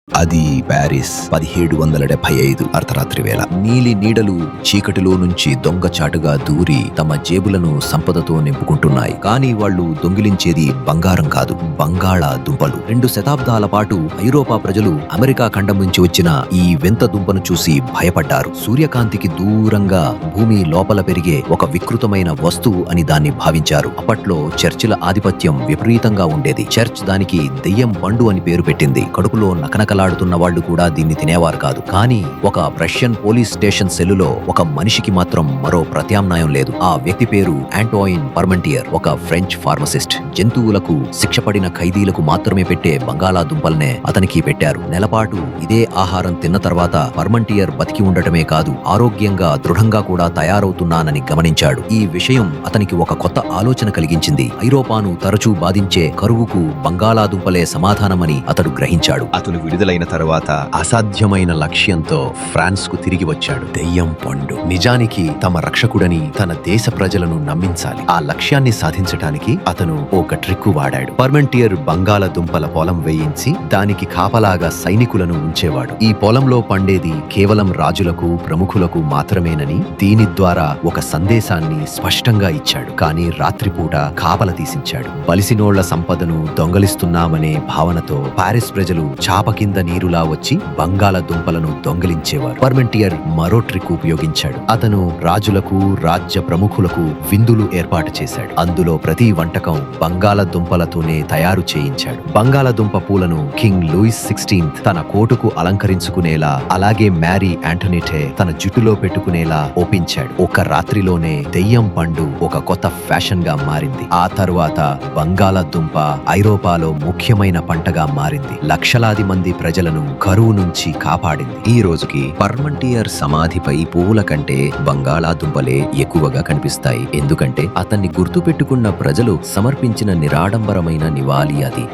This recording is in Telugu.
అది ప్యారిస్ 1775 అర్ధరాత్రి వేళ. నీలి నీడలు చీకటిలో నుంచి దొంగచాటుగా దూరి తమ జేబులను సంపదతో నింపుకుంటున్నాయి. కానీ వాళ్ళు దొంగిలించేది బంగారం కాదు, బంగాళా దుంపలు. 2 శతాబ్దాల పాటు ఐరోపా ప్రజలు అమెరికా ఖండం నుంచి వచ్చిన ఈ వింత దుంపను చూసి భయపడ్డారు. సూర్యకాంతికి దూరంగా భూమి లోపల పెరిగే ఒక వికృతమైన వస్తువు అని దాన్ని భావించారు. అప్పట్లో చర్చిల ఆధిపత్యం విపరీతంగా ఉండేది. చర్చ్ దానికి దెయ్యం పండు అని పేరు పెట్టింది. కడుపులో నకనకలాడుతున్న వాళ్ళు కూడా దీన్ని తినేవారు కాదు. కానీ ఒక రష్యన్ పోలీస్ స్టేషన్ సెల్లులో ఒక మనిషికి మాత్రం మరో ప్రత్యామ్నాయం లేదు. ఆ వ్యక్తి పేరు ఆంటోయిన్ పర్మంటియర్, ఒక ఫ్రెంచ్ ఫార్మసిస్ట్. జంతువులకు శిక్ష పడిన ఖైదీలకు మాత్రమే పెట్టే బంగాళాదుంపల్నే అతనికి పెట్టారు. నెలపాటు ఇదే ఆహారం తిన్న తర్వాత పర్మంటియర్ బతికి ఉండటమే కాదు, ఆరోగ్యంగా దృఢంగా కూడా తయారవుతున్నానని గమనించాడు. ఈ విషయం అతనికి ఒక కొత్త ఆలోచన కలిగించింది. ఐరోపాను తరచూ బాధించే కరువుకు బంగాళాదుంపలే సమాధానమని అతడు గ్రహించాడు. అతను విడుదలైన తర్వాత అసాధ్యమైన లక్ష్యంతో ఫ్రాన్స్ కు తిరిగి వచ్చాడు. దెయ్యం పండు నిజానికి తమ రక్షకుడని తన దేశ ప్రజలను నమ్మించాలి. ఆ లక్ష్యాన్ని సాధించటానికి అతను ఒక ట్రిక్కు వాడాడు. పర్మెంటియర్ బంగాళదుంపల పొలం వేయించి దానికి కాపలాగా సైనికులను ఉంచేవాడు. ఈ పొలంలో పండేది కేవలం రాజులకు, ప్రముఖులకు మాత్రమేనని దీని ద్వారా ఒక సందేశాన్ని స్పష్టంగా ఇచ్చాడు. కానీ రాత్రిపూట కాపల తీసించాడు. బలిసినోళ్ల సంపదను దొంగలిస్తున్నామనే భావనతో పారిస్ ప్రజలు చాప కింద నీరులా వచ్చి బంగాళదుంపలను దొంగిలించేవారు. పర్మెంటియర్ మరో ట్రిక్ ఉపయోగించాడు. అతను రాజులకు, రాజ్య ప్రముఖులకు విందులు ఏర్పాటు చేశాడు. అందులో ప్రతి వంటకం బంగాళదుంపలతోనే తయారు చేయించాడు. బంగాళదుంప పూలను కింగ్ లూయిస్ 16 తన కోటుకు అలంకరించుకునేలా, అలాగే మ్యారీ ఆంటోనేటే తన జుట్టులో పెట్టుకునేలా ఒప్పించాడు. ఒక రాత్రిలోనే దెయ్యం పండు ఒక కొత్త ఫ్యాషన్ గా మారింది. ఆ తరువాత బంగాళదుంప ఐరోపాలో ముఖ్యమైన పంటగా మారింది. లక్షలాది మంది ప్రజలను కరువు నుంచి కాపాడింది. ఈ రోజుకి పర్మంటియర్ సమాధిపై పువ్వుల కంటే బంగాళాదుంపలే ఎక్కువగా కనిపిస్తాయి. ఎందుకంటే అతన్ని గుర్తుపెట్టుకున్న ప్రజలు సమర్పించిన నిరాడంబరమైన నివాళి అది.